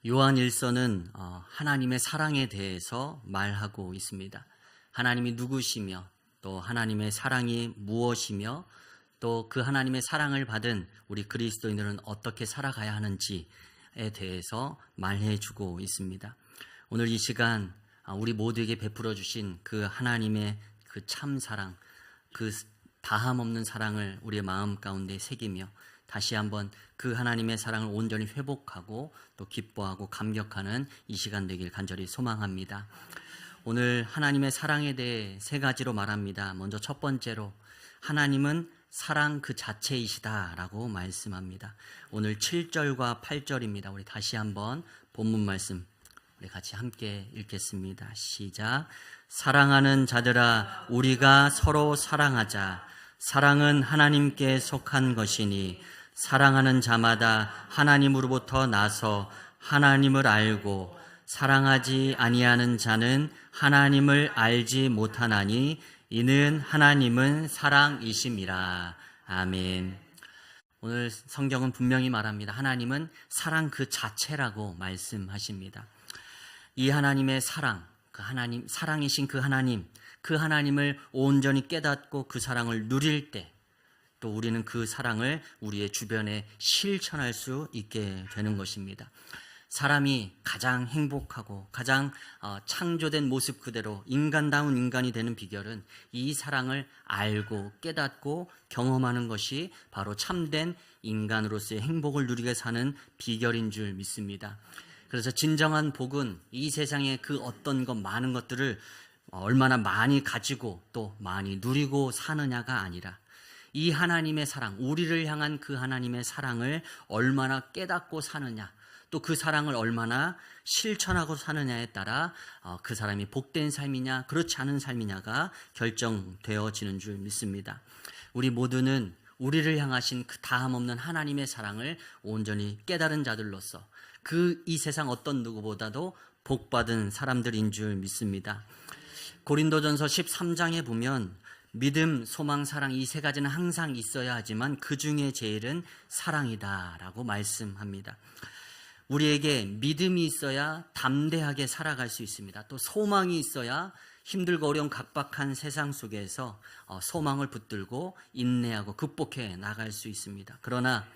요한 1서는 하나님의 사랑에 대해서 말하고 있습니다. 하나님이 누구시며 또 하나님의 사랑이 무엇이며 또 그 하나님의 사랑을 받은 우리 그리스도인들은 어떻게 살아가야 하는지에 대해서 말해주고 있습니다. 오늘 이 시간 우리 모두에게 베풀어 주신 그 하나님의 그 참 사랑, 그 다함 없는 사랑을 우리의 마음 가운데 새기며 다시 한번 그 하나님의 사랑을 온전히 회복하고 또 기뻐하고 감격하는 이 시간 되길 간절히 소망합니다. 오늘 하나님의 사랑에 대해 세 가지로 말합니다. 먼저 첫 번째로 하나님은 사랑 그 자체이시다라고 말씀합니다. 오늘 7절과 8절입니다. 우리 다시 한번 본문 말씀 우리 같이 함께 읽겠습니다. 시작. 사랑하는 자들아 우리가 서로 사랑하자. 사랑은 하나님께 속한 것이니 사랑하는 자마다 하나님으로부터 나서 하나님을 알고 사랑하지 아니하는 자는 하나님을 알지 못하나니 이는 하나님은 사랑이심이라. 아멘. 오늘 성경은 분명히 말합니다. 하나님은 사랑 그 자체라고 말씀하십니다. 이 하나님의 사랑, 그 하나님, 사랑이신 그 하나님을 온전히 깨닫고 그 사랑을 누릴 때 또 우리는 그 사랑을 우리의 주변에 실천할 수 있게 되는 것입니다. 사람이 가장 행복하고 가장 창조된 모습 그대로 인간다운 인간이 되는 비결은 이 사랑을 알고 깨닫고 경험하는 것이 바로 참된 인간으로서의 행복을 누리게 사는 비결인 줄 믿습니다. 그래서 진정한 복은 이 세상의 그 어떤 것 많은 것들을 얼마나 많이 가지고 또 많이 누리고 사느냐가 아니라 이 하나님의 사랑, 우리를 향한 그 하나님의 사랑을 얼마나 깨닫고 사느냐, 또 그 사랑을 얼마나 실천하고 사느냐에 따라 그 사람이 복된 삶이냐 그렇지 않은 삶이냐가 결정되어지는 줄 믿습니다. 우리 모두는 우리를 향하신 그 다함없는 하나님의 사랑을 온전히 깨달은 자들로서 이 세상 어떤 누구보다도 복받은 사람들인 줄 믿습니다. 고린도전서 13장에 보면 믿음, 소망, 사랑 이 세 가지는 항상 있어야 하지만 그 중에 제일은 사랑이다라고 말씀합니다. 우리에게 믿음이 있어야 담대하게 살아갈 수 있습니다. 또 소망이 있어야 힘들고 어려운 각박한 세상 속에서 소망을 붙들고 인내하고 극복해 나갈 수 있습니다. 그러나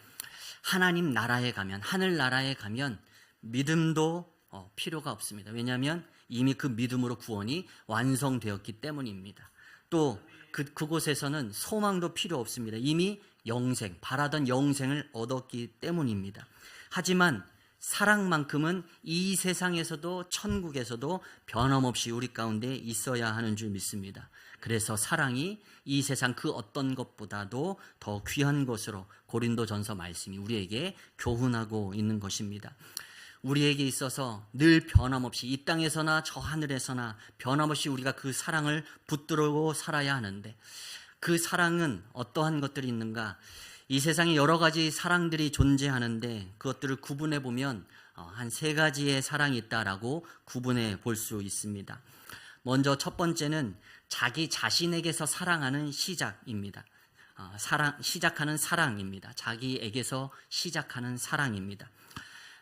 하나님 나라에 가면, 하늘나라에 가면 믿음도 필요가 없습니다. 왜냐하면 이미 그 믿음으로 구원이 완성되었기 때문입니다. 또 그곳에서는 소망도 필요 없습니다. 이미 영생, 바라던 영생을 얻었기 때문입니다. 하지만 사랑만큼은 이 세상에서도 천국에서도 변함없이 우리 가운데 있어야 하는 줄 믿습니다. 그래서 사랑이 이 세상 그 어떤 것보다도 더 귀한 것으로 고린도전서 말씀이 우리에게 교훈하고 있는 것입니다. 우리에게 있어서 늘 변함없이 이 땅에서나 저 하늘에서나 변함없이 우리가 그 사랑을 붙들고 살아야 하는데 그 사랑은 어떠한 것들이 있는가? 이 세상에 여러 가지 사랑들이 존재하는데 그것들을 구분해 보면 한 세 가지의 사랑이 있다라고 구분해 볼 수 있습니다. 먼저 첫 번째는 자기 자신에게서 사랑하는 시작입니다. 시작하는 사랑입니다. 자기에게서 시작하는 사랑입니다.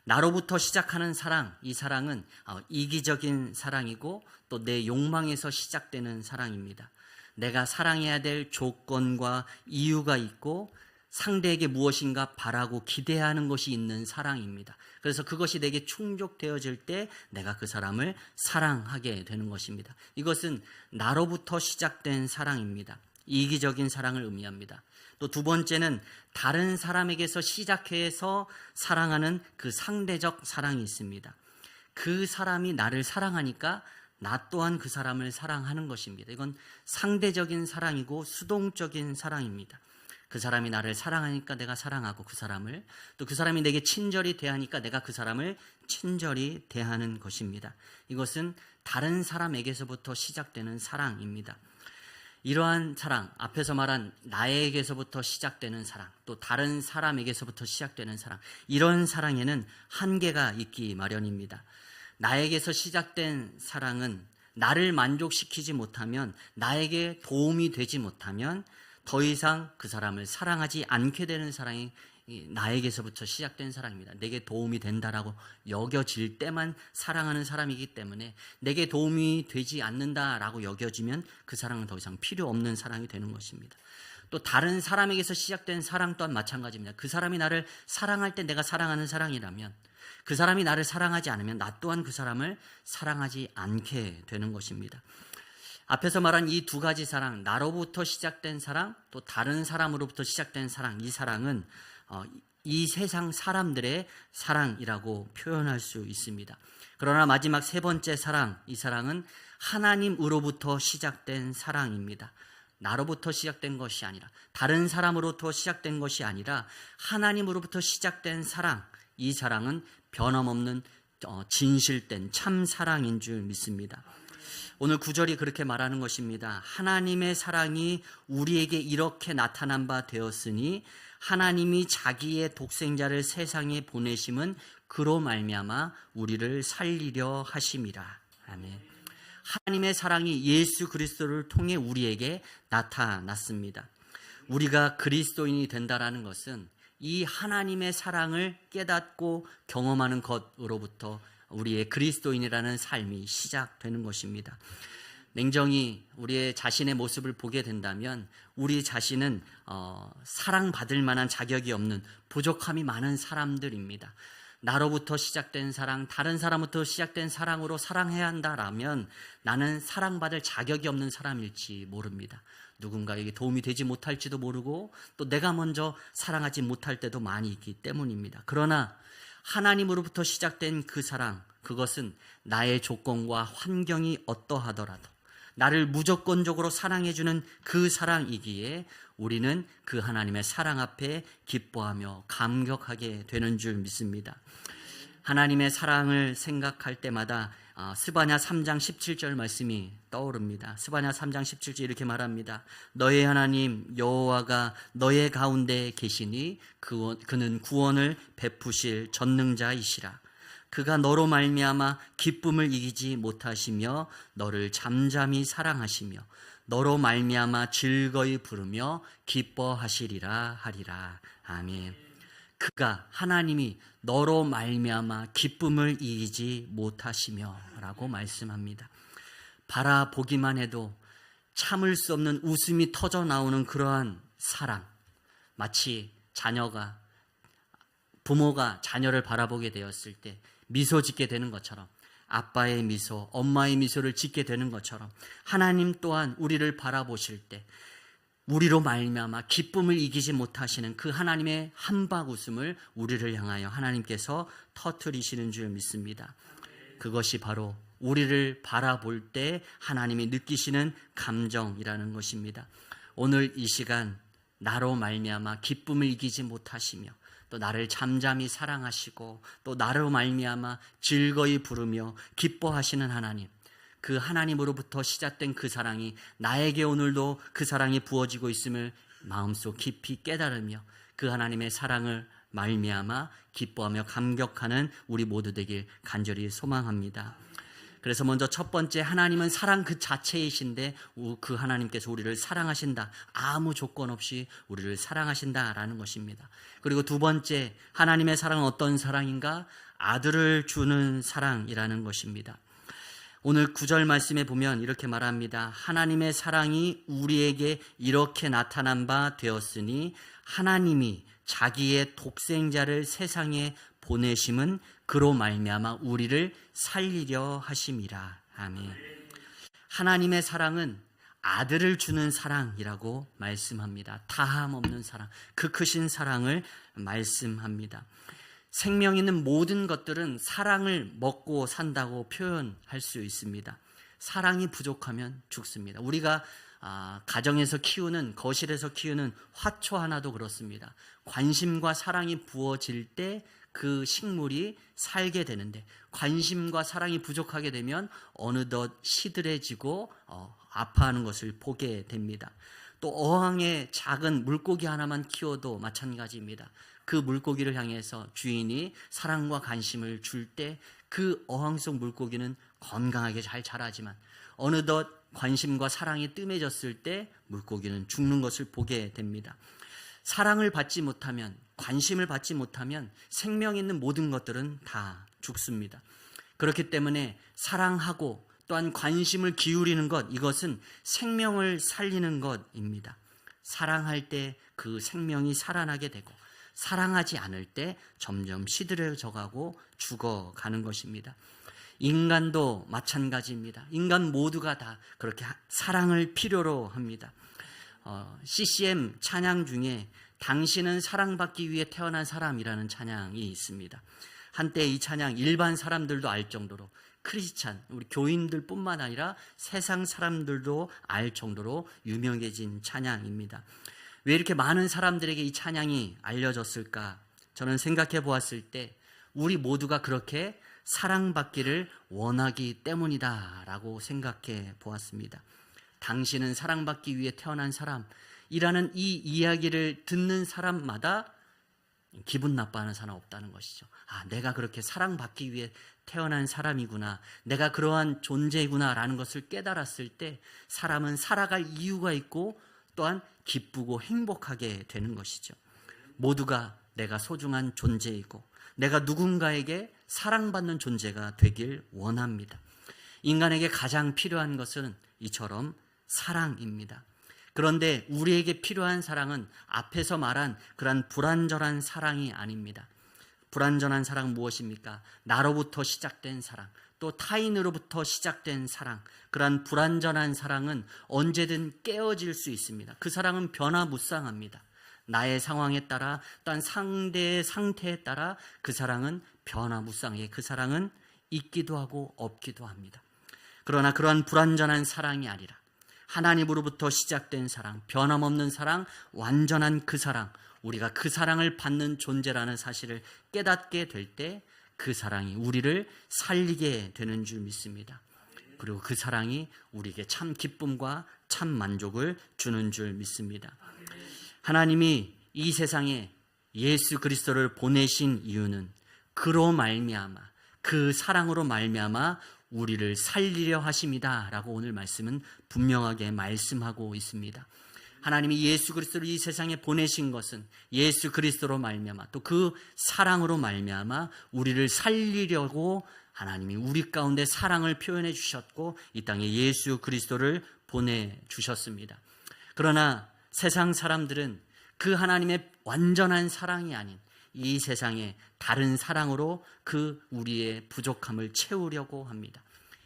나로부터 시작하는 사랑, 이 사랑은 이기적인 사랑이고 또 내 욕망에서 시작되는 사랑입니다. 내가 사랑해야 될 조건과 이유가 있고 상대에게 무엇인가 바라고 기대하는 것이 있는 사랑입니다. 그래서 그것이 내게 충족되어질 때 내가 그 사람을 사랑하게 되는 것입니다. 이것은 나로부터 시작된 사랑입니다. 이기적인 사랑을 의미합니다. 또 두 번째는 다른 사람에게서 시작해서 사랑하는 그 상대적 사랑이 있습니다. 그 사람이 나를 사랑하니까 나 또한 그 사람을 사랑하는 것입니다. 이건 상대적인 사랑이고 수동적인 사랑입니다. 그 사람이 나를 사랑하니까 내가 사랑하고 그 사람을, 또 그 사람이 내게 친절히 대하니까 내가 그 사람을 친절히 대하는 것입니다. 이것은 다른 사람에게서부터 시작되는 사랑입니다. 이러한 사랑, 앞에서 말한 나에게서부터 시작되는 사랑, 또 다른 사람에게서부터 시작되는 사랑, 이런 사랑에는 한계가 있기 마련입니다. 나에게서 시작된 사랑은 나를 만족시키지 못하면, 나에게 도움이 되지 못하면 더 이상 그 사람을 사랑하지 않게 되는 사랑이 나에게서부터 시작된 사랑입니다. 내게 도움이 된다라고 여겨질 때만 사랑하는 사람이기 때문에 내게 도움이 되지 않는다라고 여겨지면 그 사랑은 더 이상 필요 없는 사랑이 되는 것입니다. 또 다른 사람에게서 시작된 사랑 또한 마찬가지입니다. 그 사람이 나를 사랑할 때 내가 사랑하는 사랑이라면, 그 사람이 나를 사랑하지 않으면 나 또한 그 사람을 사랑하지 않게 되는 것입니다. 앞에서 말한 이 두 가지 사랑, 나로부터 시작된 사랑, 또 다른 사람으로부터 시작된 사랑, 이 사랑은 이 세상 사람들의 사랑이라고 표현할 수 있습니다. 그러나 마지막 세 번째 사랑, 이 사랑은 하나님으로부터 시작된 사랑입니다. 나로부터 시작된 것이 아니라, 다른 사람으로부터 시작된 것이 아니라 하나님으로부터 시작된 사랑, 이 사랑은 변함없는 진실된 참 사랑인 줄 믿습니다. 오늘 구절이 그렇게 말하는 것입니다. 하나님의 사랑이 우리에게 이렇게 나타난 바 되었으니 하나님이 자기의 독생자를 세상에 보내심은 그로 말미암아 우리를 살리려 하심이라. 아멘. 하나님의 사랑이 예수 그리스도를 통해 우리에게 나타났습니다. 우리가 그리스도인이 된다라는 것은 이 하나님의 사랑을 깨닫고 경험하는 것으로부터 우리의 그리스도인이라는 삶이 시작되는 것입니다. 냉정히 우리의 자신의 모습을 보게 된다면 우리 자신은 사랑받을 만한 자격이 없는 부족함이 많은 사람들입니다. 나로부터 시작된 사랑, 다른 사람부터 시작된 사랑으로 사랑해야 한다라면 나는 사랑받을 자격이 없는 사람일지 모릅니다. 누군가에게 도움이 되지 못할지도 모르고 또 내가 먼저 사랑하지 못할 때도 많이 있기 때문입니다. 그러나 하나님으로부터 시작된 그 사랑, 그것은 나의 조건과 환경이 어떠하더라도 나를 무조건적으로 사랑해주는 그 사랑이기에 우리는 그 하나님의 사랑 앞에 기뻐하며 감격하게 되는 줄 믿습니다. 하나님의 사랑을 생각할 때마다 스바냐 3장 17절 말씀이 떠오릅니다. 스바냐 3장 17절 이렇게 말합니다. 너의 하나님 여호와가 너의 가운데 계시니 그는 구원을 베푸실 전능자이시라. 그가 너로 말미암아 기쁨을 이기지 못하시며 너를 잠잠히 사랑하시며 너로 말미암아 즐거이 부르며 기뻐하시리라 하리라. 아멘. 그가 하나님이 너로 말미암아 기쁨을 이기지 못하시며 라고 말씀합니다. 바라보기만 해도 참을 수 없는 웃음이 터져 나오는 그러한 사랑, 마치 부모가 자녀를 바라보게 되었을 때 미소 짓게 되는 것처럼, 아빠의 미소, 엄마의 미소를 짓게 되는 것처럼 하나님 또한 우리를 바라보실 때 우리로 말미암아 기쁨을 이기지 못하시는 그 하나님의 한박 웃음을 우리를 향하여 하나님께서 터뜨리시는 줄 믿습니다. 그것이 바로 우리를 바라볼 때 하나님이 느끼시는 감정이라는 것입니다. 오늘 이 시간 나로 말미암아 기쁨을 이기지 못하시며 또 나를 잠잠히 사랑하시고 또 나로 말미암아 즐거이 부르며 기뻐하시는 하나님, 그 하나님으로부터 시작된 그 사랑이 나에게 오늘도 그 사랑이 부어지고 있음을 마음속 깊이 깨달으며 그 하나님의 사랑을 말미암아 기뻐하며 감격하는 우리 모두 되길 간절히 소망합니다. 그래서 먼저 첫 번째, 하나님은 사랑 그 자체이신데 그 하나님께서 우리를 사랑하신다. 아무 조건 없이 우리를 사랑하신다라는 것입니다. 그리고 두 번째, 하나님의 사랑은 어떤 사랑인가? 아들을 주는 사랑이라는 것입니다. 오늘 9절 말씀에 보면 이렇게 말합니다. 하나님의 사랑이 우리에게 이렇게 나타난 바 되었으니 하나님이 자기의 독생자를 세상에 보내심은 그로 말미암아 우리를 살리려 하심이라. 아멘. 하나님의 사랑은 아들을 주는 사랑이라고 말씀합니다. 다함 없는 사랑, 그 크신 사랑을 말씀합니다. 생명 있는 모든 것들은 사랑을 먹고 산다고 표현할 수 있습니다. 사랑이 부족하면 죽습니다. 우리가 가정에서 키우는, 거실에서 키우는 화초 하나도 그렇습니다. 관심과 사랑이 부어질 때 그 식물이 살게 되는데 관심과 사랑이 부족하게 되면 어느덧 시들해지고 아파하는 것을 보게 됩니다. 또 어항에 작은 물고기 하나만 키워도 마찬가지입니다. 그 물고기를 향해서 주인이 사랑과 관심을 줄 때 그 어항 속 물고기는 건강하게 잘 자라지만 어느덧 관심과 사랑이 뜸해졌을 때 물고기는 죽는 것을 보게 됩니다. 사랑을 받지 못하면, 관심을 받지 못하면 생명 있는 모든 것들은 다 죽습니다. 그렇기 때문에 사랑하고 또한 관심을 기울이는 것, 이것은 생명을 살리는 것입니다. 사랑할 때 그 생명이 살아나게 되고, 사랑하지 않을 때 점점 시들해져가고 죽어가는 것입니다. 인간도 마찬가지입니다. 인간 모두가 다 그렇게 사랑을 필요로 합니다. CCM 찬양 중에 당신은 사랑받기 위해 태어난 사람이라는 찬양이 있습니다. 한때 이 찬양 일반 사람들도 알 정도로, 크리스찬, 우리 교인들뿐만 아니라 세상 사람들도 알 정도로 유명해진 찬양입니다. 왜 이렇게 많은 사람들에게 이 찬양이 알려졌을까? 저는 생각해 보았을 때 우리 모두가 그렇게 사랑받기를 원하기 때문이다라고 생각해 보았습니다. 당신은 사랑받기 위해 태어난 사람이라는 이 이야기를 듣는 사람마다 기분 나빠하는 사람 없다는 것이죠. 내가 그렇게 사랑받기 위해 태어난 사람이구나, 내가 그러한 존재이구나 라는 것을 깨달았을 때 사람은 살아갈 이유가 있고 또한 기쁘고 행복하게 되는 것이죠. 모두가 내가 소중한 존재이고 내가 누군가에게 사랑받는 존재가 되길 원합니다. 인간에게 가장 필요한 것은 이처럼 사랑입니다. 그런데 우리에게 필요한 사랑은 앞에서 말한 그런 불완전한 사랑이 아닙니다. 불완전한 사랑 무엇입니까? 나로부터 시작된 사랑, 또 타인으로부터 시작된 사랑, 그러한 불완전한 사랑은 언제든 깨어질 수 있습니다. 그 사랑은 변화무쌍합니다. 나의 상황에 따라 또한 상대의 상태에 따라 그 사랑은 변화무쌍해, 그 사랑은 있기도 하고 없기도 합니다. 그러나 그러한 불완전한 사랑이 아니라 하나님으로부터 시작된 사랑, 변함없는 사랑, 완전한 그 사랑, 우리가 그 사랑을 받는 존재라는 사실을 깨닫게 될 때 그 사랑이 우리를 살리게 되는 줄 믿습니다. 그리고 그 사랑이 우리에게 참 기쁨과 참 만족을 주는 줄 믿습니다. 하나님이 이 세상에 예수 그리스도를 보내신 이유는 그로 말미암아, 그 사랑으로 말미암아 우리를 살리려 하심이다 라고 오늘 말씀은 분명하게 말씀하고 있습니다. 하나님이 예수 그리스도를 이 세상에 보내신 것은 예수 그리스도로 말미암아, 또 그 사랑으로 말미암아 우리를 살리려고 하나님이 우리 가운데 사랑을 표현해 주셨고 이 땅에 예수 그리스도를 보내주셨습니다. 그러나 세상 사람들은 그 하나님의 완전한 사랑이 아닌 이 세상의 다른 사랑으로 그 우리의 부족함을 채우려고 합니다.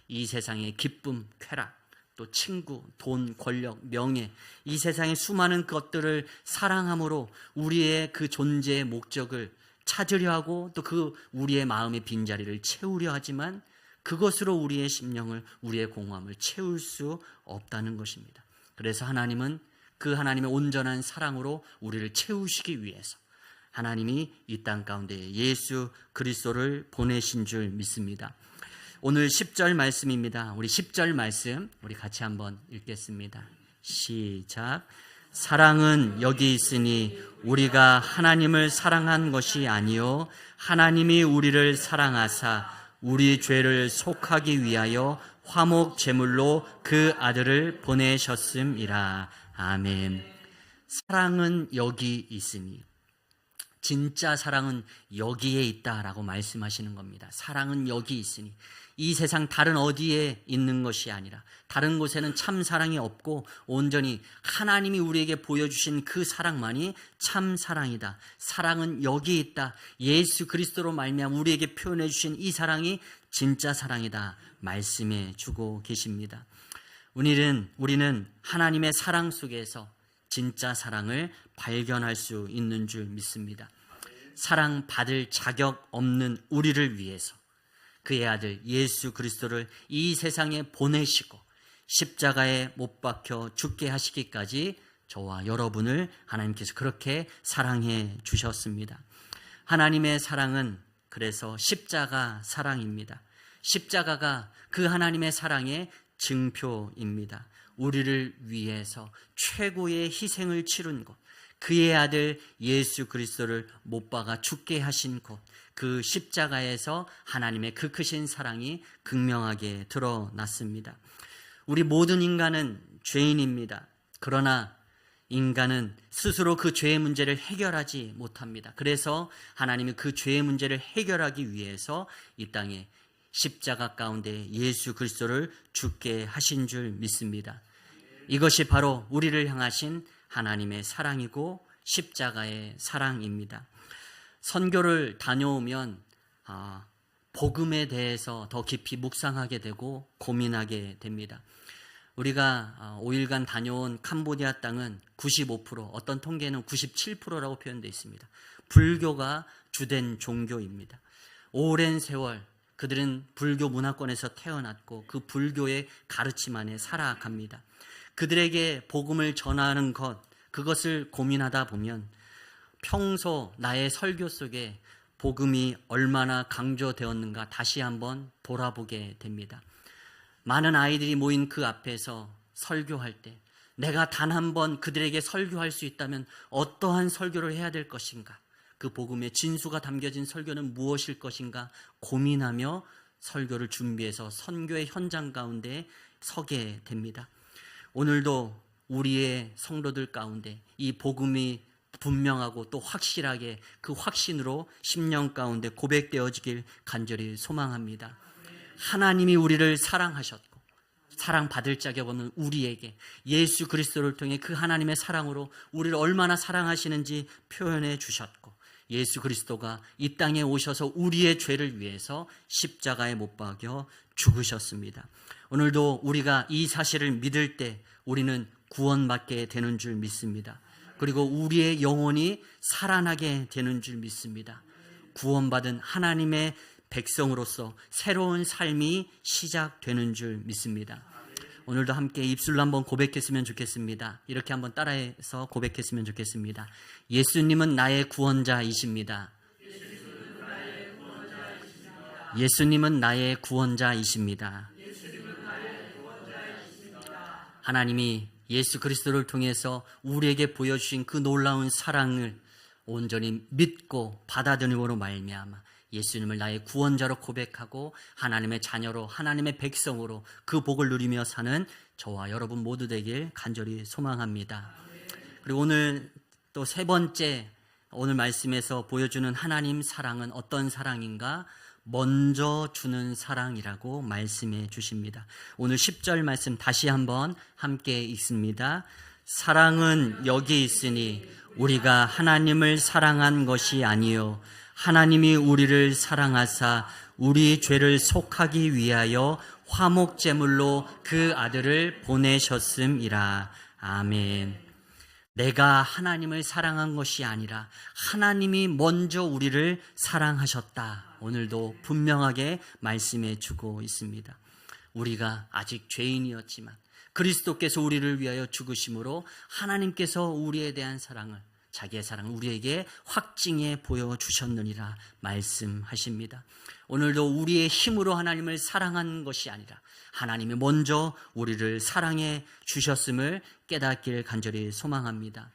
이 세상의 기쁨, 쾌락, 또 친구, 돈, 권력, 명예, 이 세상의 수많은 것들을 사랑함으로 우리의 그 존재의 목적을 찾으려 하고 또 그 우리의 마음의 빈자리를 채우려 하지만 그것으로 우리의 심령을, 우리의 공허함을 채울 수 없다는 것입니다. 그래서 하나님은 그 하나님의 온전한 사랑으로 우리를 채우시기 위해서 하나님이 이 땅 가운데 예수 그리스도를 보내신 줄 믿습니다. 오늘 10절 말씀입니다. 우리 10절 말씀 우리 같이 한번 읽겠습니다. 시작. 사랑은 여기 있으니 우리가 하나님을 사랑한 것이 아니요 하나님이 우리를 사랑하사 우리 죄를 속하기 위하여 화목 제물로 그 아들을 보내셨음이라. 아멘. 사랑은 여기 있으니, 진짜 사랑은 여기에 있다라고 말씀하시는 겁니다. 사랑은 여기 있으니, 이 세상 다른 어디에 있는 것이 아니라 다른 곳에는 참 사랑이 없고 온전히 하나님이 우리에게 보여주신 그 사랑만이 참 사랑이다. 사랑은 여기 있다. 예수 그리스도로 말미암아 우리에게 표현해 주신 이 사랑이 진짜 사랑이다 말씀해 주고 계십니다. 우리는 하나님의 사랑 속에서 진짜 사랑을 발견할 수 있는 줄 믿습니다. 사랑받을 자격 없는 우리를 위해서 그의 아들 예수 그리스도를 이 세상에 보내시고 십자가에 못 박혀 죽게 하시기까지 저와 여러분을 하나님께서 그렇게 사랑해 주셨습니다. 하나님의 사랑은 그래서 십자가 사랑입니다. 십자가가 그 하나님의 사랑의 증표입니다. 우리를 위해서 최고의 희생을 치른 곳, 그의 아들 예수 그리스도를 못 박아 죽게 하신 곳, 그 십자가에서 하나님의 그 크신 사랑이 극명하게 드러났습니다. 우리 모든 인간은 죄인입니다. 그러나 인간은 스스로 그 죄의 문제를 해결하지 못합니다. 그래서 하나님이 그 죄의 문제를 해결하기 위해서 이 땅에 십자가 가운데 예수 그리스도를 죽게 하신 줄 믿습니다. 이것이 바로 우리를 향하신 하나님의 사랑이고 십자가의 사랑입니다. 선교를 다녀오면 복음에 대해서 더 깊이 묵상하게 되고 고민하게 됩니다. 우리가 5일간 다녀온 캄보디아 땅은 95%, 어떤 통계는 97%라고 표현되어 있습니다. 불교가 주된 종교입니다. 오랜 세월 그들은 불교 문화권에서 태어났고 그 불교의 가르침 안에 살아갑니다. 그들에게 복음을 전하는 그것을 고민하다 보면 평소 나의 설교 속에 복음이 얼마나 강조되었는가 다시 한번 돌아보게 됩니다. 많은 아이들이 모인 그 앞에서 설교할 때 내가 단 한 번 그들에게 설교할 수 있다면 어떠한 설교를 해야 될 것인가, 그 복음의 진수가 담겨진 설교는 무엇일 것인가 고민하며 설교를 준비해서 선교의 현장 가운데 서게 됩니다. 오늘도 우리의 성도들 가운데 이 복음이 분명하고 또 확실하게 그 확신으로 10년 가운데 고백되어지길 간절히 소망합니다. 하나님이 우리를 사랑하셨고 사랑받을 자격 없는 우리에게 예수 그리스도를 통해 그 하나님의 사랑으로 우리를 얼마나 사랑하시는지 표현해 주셨고, 예수 그리스도가 이 땅에 오셔서 우리의 죄를 위해서 십자가에 못 박여 죽으셨습니다. 오늘도 우리가 이 사실을 믿을 때 우리는 구원받게 되는 줄 믿습니다. 그리고 우리의 영혼이 살아나게 되는 줄 믿습니다. 구원받은 하나님의 백성으로서 새로운 삶이 시작되는 줄 믿습니다. 오늘도 함께 입술로 한번 고백했으면 좋겠습니다. 이렇게 한번 따라해서 고백했으면 좋겠습니다. 예수님은 나의 구원자이십니다. 예수님은 나의 구원자이십니다. 하나님이 예수 그리스도를 통해서 우리에게 보여주신 그 놀라운 사랑을 온전히 믿고 받아들임으로 말미암아 예수님을 나의 구원자로 고백하고 하나님의 자녀로, 하나님의 백성으로 그 복을 누리며 사는 저와 여러분 모두 되길 간절히 소망합니다. 그리고 오늘 또 세 번째, 오늘 말씀에서 보여주는 하나님 사랑은 어떤 사랑인가? 먼저 주는 사랑이라고 말씀해 주십니다. 오늘 10절 말씀 다시 한번 함께 읽습니다. 사랑은 여기 있으니 우리가 하나님을 사랑한 것이 아니요 하나님이 우리를 사랑하사 우리 죄를 속하기 위하여 화목제물로 그 아들을 보내셨음이라. 아멘. 내가 하나님을 사랑한 것이 아니라 하나님이 먼저 우리를 사랑하셨다. 오늘도 분명하게 말씀해 주고 있습니다. 우리가 아직 죄인이었지만 그리스도께서 우리를 위하여 죽으심으로 하나님께서 우리에 대한 사랑을, 자기의 사랑을 우리에게 확증해 보여주셨느니라 말씀하십니다. 오늘도 우리의 힘으로 하나님을 사랑한 것이 아니라 하나님이 먼저 우리를 사랑해 주셨음을 깨닫길 간절히 소망합니다.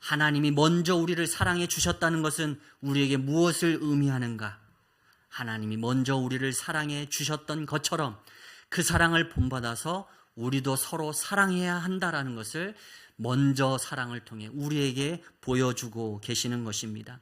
하나님이 먼저 우리를 사랑해 주셨다는 것은 우리에게 무엇을 의미하는가? 하나님이 먼저 우리를 사랑해 주셨던 것처럼 그 사랑을 본받아서 우리도 서로 사랑해야 한다라는 것을 먼저 사랑을 통해 우리에게 보여주고 계시는 것입니다.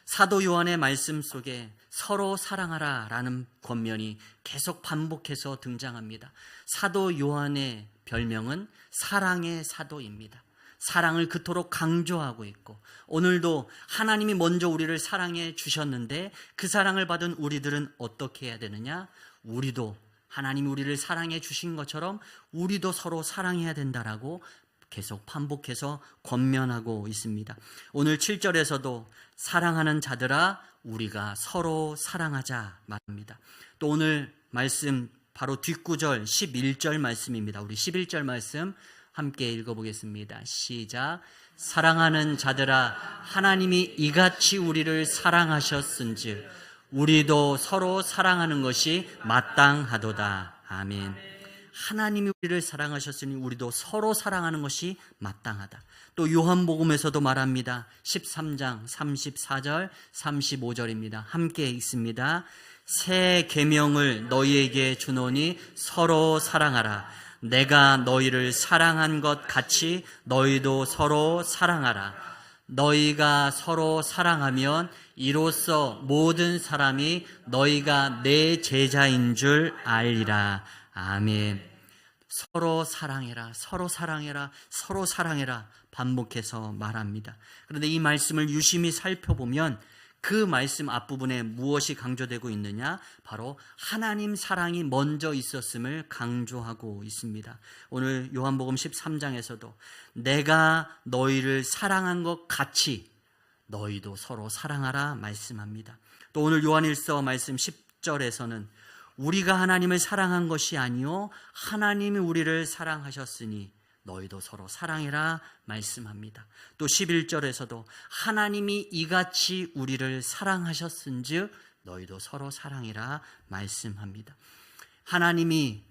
사도 요한의 말씀 속에 서로 사랑하라 라는 권면이 계속 반복해서 등장합니다. 사도 요한의 별명은 사랑의 사도입니다. 사랑을 그토록 강조하고 있고, 오늘도 하나님이 먼저 우리를 사랑해 주셨는데 그 사랑을 받은 우리들은 어떻게 해야 되느냐? 우리도 하나님이 우리를 사랑해 주신 것처럼 우리도 서로 사랑해야 된다라고 계속 반복해서 권면하고 있습니다. 오늘 7절에서도 사랑하는 자들아 우리가 서로 사랑하자 말합니다. 또 오늘 말씀 바로 뒷구절 11절 말씀입니다. 우리 11절 말씀 함께 읽어보겠습니다. 시작. 사랑하는 자들아 하나님이 이같이 우리를 사랑하셨은즉 우리도 서로 사랑하는 것이 마땅하도다. 아멘. 하나님이 우리를 사랑하셨으니 우리도 서로 사랑하는 것이 마땅하다. 또 요한복음에서도 말합니다. 13장 34절 35절입니다. 함께 읽습니다. 새 계명을 너희에게 주노니 서로 사랑하라. 내가 너희를 사랑한 것 같이 너희도 서로 사랑하라. 너희가 서로 사랑하면 이로써 모든 사람이 너희가 내 제자인 줄 알리라. 아멘. 서로 사랑해라, 서로 사랑해라, 서로 사랑해라 반복해서 말합니다. 그런데 이 말씀을 유심히 살펴보면 그 말씀 앞부분에 무엇이 강조되고 있느냐? 바로 하나님 사랑이 먼저 있었음을 강조하고 있습니다. 오늘 요한복음 13장에서도 내가 너희를 사랑한 것 같이 너희도 서로 사랑하라 말씀합니다. 또 오늘 요한일서 말씀 10절에서는 우리가 하나님을 사랑한 것이 아니요 하나님이 우리를 사랑하셨으니 너희도 서로 사랑해라 말씀합니다. 또 11절에서도 하나님이 이같이 우리를 사랑하셨은즉 너희도 서로 사랑해라 말씀합니다. 하나님이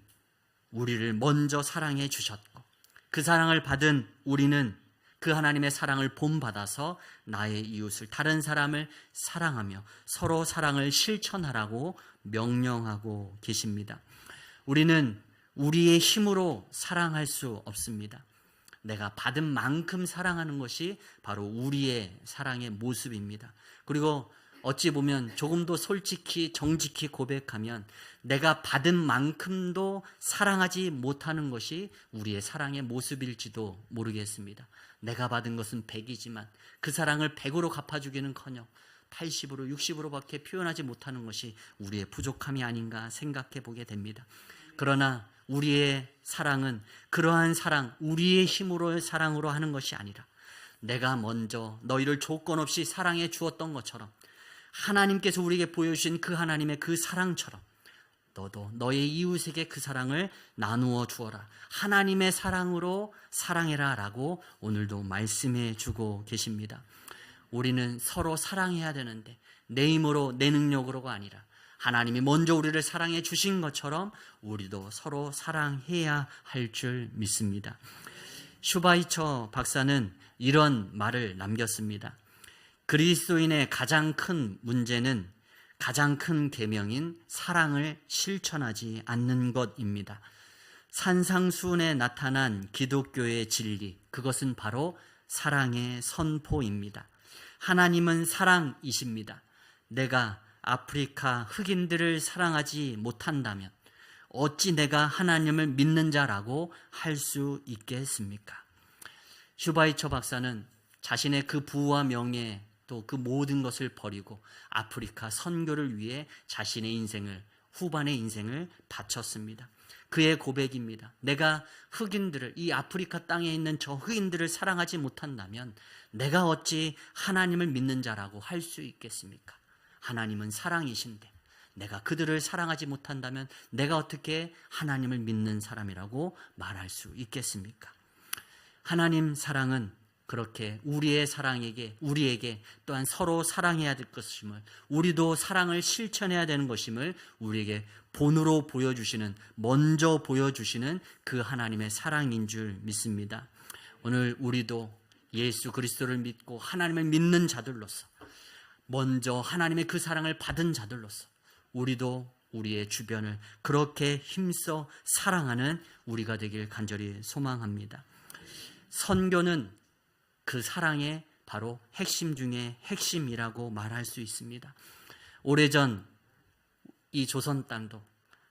우리를 먼저 사랑해 주셨고 그 사랑을 받은 우리는 그 하나님의 사랑을 본받아서 나의 이웃을 다른 사람을 사랑하며 서로 사랑을 실천하라고 명령하고 계십니다. 우리는 우리의 힘으로 사랑할 수 없습니다. 내가 받은 만큼 사랑하는 것이 바로 우리의 사랑의 모습입니다. 그리고 어찌 보면 조금 더 솔직히 정직히 고백하면 내가 받은 만큼도 사랑하지 못하는 것이 우리의 사랑의 모습일지도 모르겠습니다. 내가 받은 것은 100이지만 그 사랑을 100으로 갚아주기는커녕 80으로 60으로밖에 표현하지 못하는 것이 우리의 부족함이 아닌가 생각해 보게 됩니다. 그러나 우리의 사랑은 그러한 사랑, 우리의 힘으로의 사랑으로 하는 것이 아니라 내가 먼저 너희를 조건 없이 사랑해 주었던 것처럼 하나님께서 우리에게 보여주신 그 하나님의 그 사랑처럼 너도 너의 이웃에게 그 사랑을 나누어 주어라. 하나님의 사랑으로 사랑해라 라고 오늘도 말씀해 주고 계십니다. 우리는 서로 사랑해야 되는데 내 힘으로 내 능력으로가 아니라 하나님이 먼저 우리를 사랑해 주신 것처럼 우리도 서로 사랑해야 할 줄 믿습니다. 슈바이처 박사는 이런 말을 남겼습니다. 그리스도인의 가장 큰 문제는 가장 큰 계명인 사랑을 실천하지 않는 것입니다. 산상수훈에 나타난 기독교의 진리, 그것은 바로 사랑의 선포입니다. 하나님은 사랑이십니다. 내가 아프리카 흑인들을 사랑하지 못한다면 어찌 내가 하나님을 믿는 자라고 할 수 있겠습니까? 슈바이처 박사는 자신의 그 부와 명예 또 그 모든 것을 버리고 아프리카 선교를 위해 자신의 인생을, 후반의 인생을 바쳤습니다. 그의 고백입니다. 내가 흑인들을, 이 아프리카 땅에 있는 저 흑인들을 사랑하지 못한다면 내가 어찌 하나님을 믿는 자라고 할 수 있겠습니까? 하나님은 사랑이신데 내가 그들을 사랑하지 못한다면 내가 어떻게 하나님을 믿는 사람이라고 말할 수 있겠습니까? 하나님 사랑은 그렇게 우리의 사랑에게, 우리에게 또한 서로 사랑해야 될 것임을, 우리도 사랑을 실천해야 되는 것임을 우리에게 본으로 보여주시는, 먼저 보여주시는 그 하나님의 사랑인 줄 믿습니다. 오늘 우리도 예수 그리스도를 믿고 하나님을 믿는 자들로서, 먼저 하나님의 그 사랑을 받은 자들로서 우리도 우리의 주변을 그렇게 힘써 사랑하는 우리가 되길 간절히 소망합니다. 선교는 그 사랑의 바로 핵심 중에 핵심이라고 말할 수 있습니다. 오래전 이 조선 땅도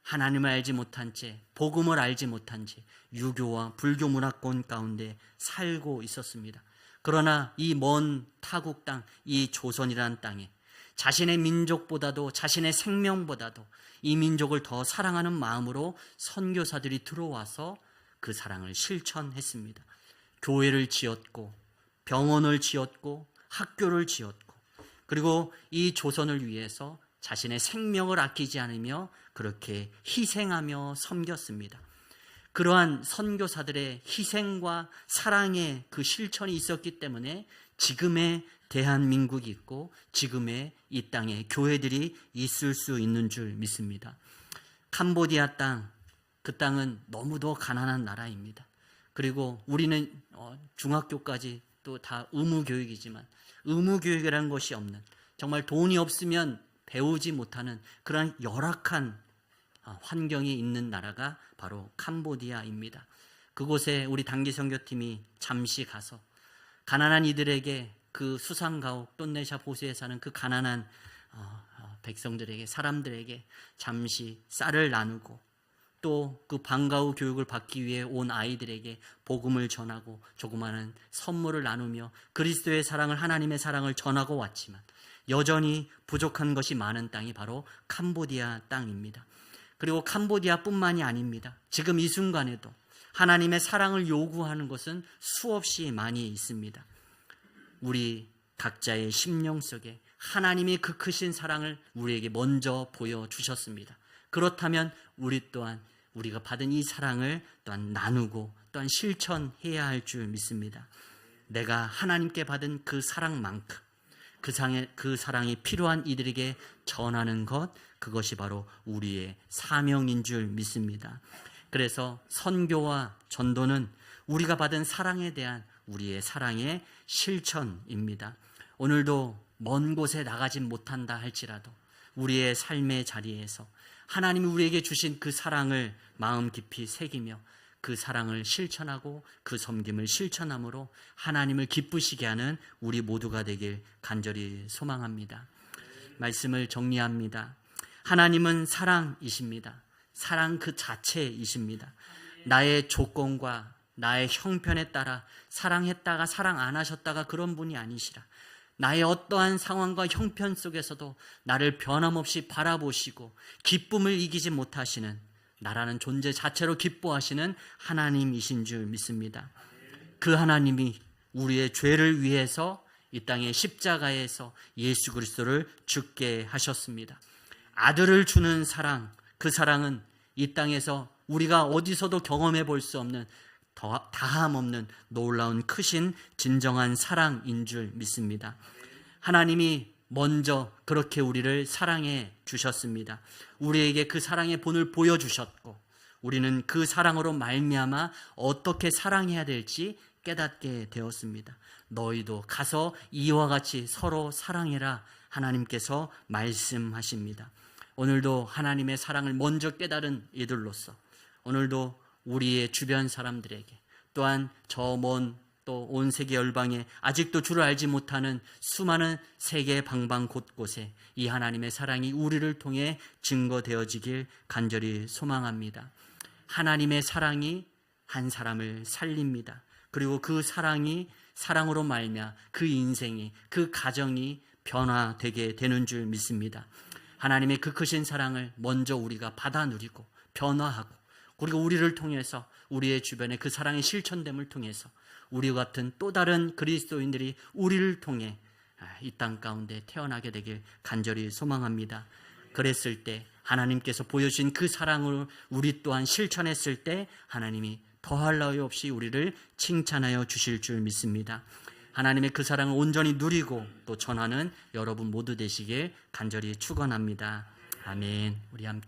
하나님을 알지 못한 채, 복음을 알지 못한 채 유교와 불교 문화권 가운데 살고 있었습니다. 그러나 이 먼 타국 땅, 이 조선이라는 땅에 자신의 민족보다도, 자신의 생명보다도 이 민족을 더 사랑하는 마음으로 선교사들이 들어와서 그 사랑을 실천했습니다. 교회를 지었고 병원을 지었고 학교를 지었고, 그리고 이 조선을 위해서 자신의 생명을 아끼지 않으며 그렇게 희생하며 섬겼습니다. 그러한 선교사들의 희생과 사랑의 그 실천이 있었기 때문에 지금의 대한민국이 있고 지금의 이 땅에 교회들이 있을 수 있는 줄 믿습니다. 캄보디아 땅, 그 땅은 너무도 가난한 나라입니다. 그리고 우리는 중학교까지 또 다 의무교육이지만 의무교육이라는 것이 없는, 정말 돈이 없으면 배우지 못하는 그런 열악한 환경이 있는 나라가 바로 캄보디아입니다. 그곳에 우리 단기 선교팀이 잠시 가서 가난한 이들에게, 그 수상가옥 똠네샤 보스에 사는 그 가난한 백성들에게, 사람들에게 잠시 쌀을 나누고, 또 그 방과 후 교육을 받기 위해 온 아이들에게 복음을 전하고 조그마한 선물을 나누며 그리스도의 사랑을, 하나님의 사랑을 전하고 왔지만 여전히 부족한 것이 많은 땅이 바로 캄보디아 땅입니다. 그리고 캄보디아뿐만이 아닙니다. 지금 이 순간에도 하나님의 사랑을 요구하는 것은 수없이 많이 있습니다. 우리 각자의 심령 속에 하나님이 그 크신 사랑을 우리에게 먼저 보여주셨습니다. 그렇다면 우리 또한 우리가 받은 이 사랑을 또한 나누고 또한 실천해야 할 줄 믿습니다. 내가 하나님께 받은 그 사랑만큼 그 사랑이 필요한 이들에게 전하는 것, 그것이 바로 우리의 사명인 줄 믿습니다. 그래서 선교와 전도는 우리가 받은 사랑에 대한 우리의 사랑의 실천입니다. 오늘도 먼 곳에 나가진 못한다 할지라도 우리의 삶의 자리에서 하나님이 우리에게 주신 그 사랑을 마음 깊이 새기며 그 사랑을 실천하고 그 섬김을 실천함으로 하나님을 기쁘시게 하는 우리 모두가 되길 간절히 소망합니다. 말씀을 정리합니다. 하나님은 사랑이십니다. 사랑 그 자체이십니다. 나의 조건과 나의 형편에 따라 사랑했다가 사랑 안 하셨다가 그런 분이 아니시라. 나의 어떠한 상황과 형편 속에서도 나를 변함없이 바라보시고 기쁨을 이기지 못하시는, 나라는 존재 자체로 기뻐하시는 하나님이신 줄 믿습니다. 그 하나님이 우리의 죄를 위해서 이 땅의 십자가에서 예수 그리스도를 죽게 하셨습니다. 아들을 주는 사랑, 그 사랑은 이 땅에서 우리가 어디서도 경험해 볼 수 없는 다함 없는 놀라운 크신 진정한 사랑인 줄 믿습니다. 하나님이 먼저 그렇게 우리를 사랑해 주셨습니다. 우리에게 그 사랑의 본을 보여주셨고 우리는 그 사랑으로 말미암아 어떻게 사랑해야 될지 깨닫게 되었습니다. 너희도 가서 이와 같이 서로 사랑해라 하나님께서 말씀하십니다. 오늘도 하나님의 사랑을 먼저 깨달은 이들로서 오늘도 우리의 주변 사람들에게, 또한 저 먼 또 온 세계 열방에 아직도 주를 알지 못하는 수많은 세계 방방 곳곳에 이 하나님의 사랑이 우리를 통해 증거되어지길 간절히 소망합니다. 하나님의 사랑이 한 사람을 살립니다. 그리고 그 사랑이 사랑으로 말미암아 그 인생이, 그 가정이 변화되게 되는 줄 믿습니다. 하나님의 그 크신 사랑을 먼저 우리가 받아 누리고 변화하고, 그리고 우리를 통해서 우리의 주변에 그 사랑의 실천됨을 통해서 우리와 같은 또 다른 그리스도인들이 우리를 통해 이 땅 가운데 태어나게 되길 간절히 소망합니다. 그랬을 때 하나님께서 보여주신 그 사랑을 우리 또한 실천했을 때 하나님이 더할 나위 없이 우리를 칭찬하여 주실 줄 믿습니다. 하나님의 그 사랑을 온전히 누리고 또 전하는 여러분 모두 되시길 간절히 축원합니다. 아멘. 우리 함께